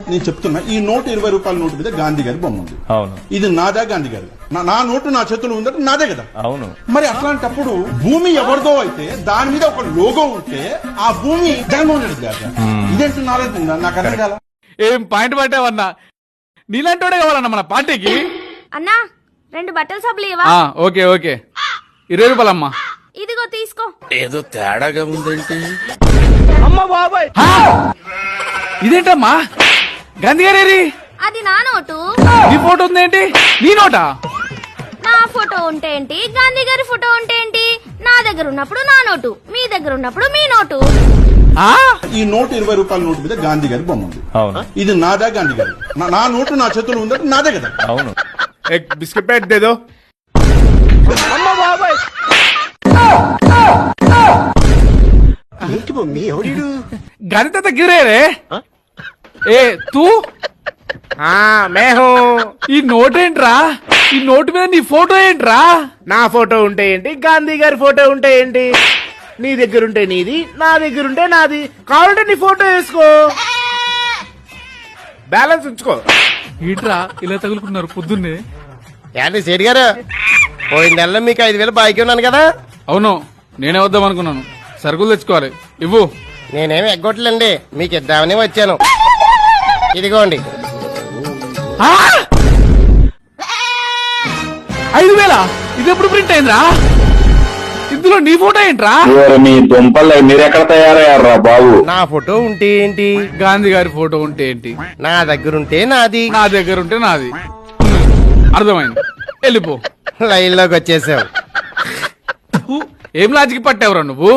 నేను చెప్తున్నా, ఈ నోటు 20 రూపాయల నోటు మీద గాంధీ గారి బొమ్మ ఉంది. అవును. ఇది నాదా గాంధీ గారి? నా నోటు నా చేతిలో ఉందంటే నాదే కదా. అవును. మరి అట్లాంటప్పుడు భూమి ఎవరిదో అయితే దాని మీద ఒక లోగో ఉంటే ఆ భూమి జగన్మోహన్ రెడ్డి గారు. ఇదేంటి నాలేదు, నాకు అర్థం కాల. ఏం పాయింట్ పట్టావన్నా? నీలాంటోడే కావాలన్నా మన పార్టీకి. అన్నా 2 బట్టల సబ్బులు ఇవ్వా? ఓకే ఓకే, 20 రూపాయలమ్మా. ఇదిగో తీసుకో. ఏదో తేడాగా ఉందేంటి? అమ్మా బాబాయ్, ఇదేంటమ్మా? గాంధీ గారి అది నా నోటు. నీ ఫోటో ఉందేంటి? నీ నోటా? నా ఫోటో ఉంటే ఏంటి, గాంధీ గారి ఫోటో ఉంటే ఏంటి? నా దగ్గర ఉన్నప్పుడు నా నోటు, మీ దగ్గర ఉన్నప్పుడు మీ నోటు. ఈ నోటు 20 రూపాయల నోటు మీద గాంధీ గారి బొమ్మ ఉంది. అవును. ఇది నాదా గాంధీ గారి? నా నోటు నా చేతిలో ఉందంటే నాదే కదా. అవును. బిస్కెట్ ప్యాకెట్ దేదో. అమ్మా బాబాయ్, గణిత గిరే రే. ఏ తూ మేహూ. ఈ నోట్ ఏంట్రా? ఈ నోటు మీద నీ ఫోటో ఏంట్రా? నా ఫోటో ఉంటే ఏంటి, గాంధీ గారి ఫోటో ఉంటే ఏంటి? నీ దగ్గర ఉంటే నీది, నా దగ్గర ఉంటే నాది. కావాలంటే నీ ఫోటో వేసుకో, బ్యాలెన్స్ ఉంచుకో. ఏంట్రా ఇలా తగులుకున్నారు పొద్దున్నే? ఏంటి సేటి గారు, పోయిన నెలలో మీకు 5,000 బాకీ ఉన్నాను కదా. అవును, నేనే వద్దాం అనుకున్నాను. సరుకులు తెచ్చుకోవాలి, ఇవ్వు. నేనేమి ఎగ్గొట్టలేండి, మీకు ఇద్దామని వచ్చాను. ఇదిగోండి. 5,000? ఇది ఎప్పుడు ప్రింట్ అయిందిరా? ఇందులో నీ ఫోటో ఏంట్రా? మీ దుంపలు మీరెక్కడ తయారయ్యారా బాబు? నా ఫోటో ఉంటే ఏంటి, గాంధీ గారి ఫోటో ఉంటే ఏంటి? నా దగ్గర ఉంటే నాది, నా దగ్గర ఉంటే నాది. అర్థమైంది, వెళ్ళిపో. లైన్ లోకి వచ్చేసావు. ఏం లాజికి పట్టావురా నువ్వు?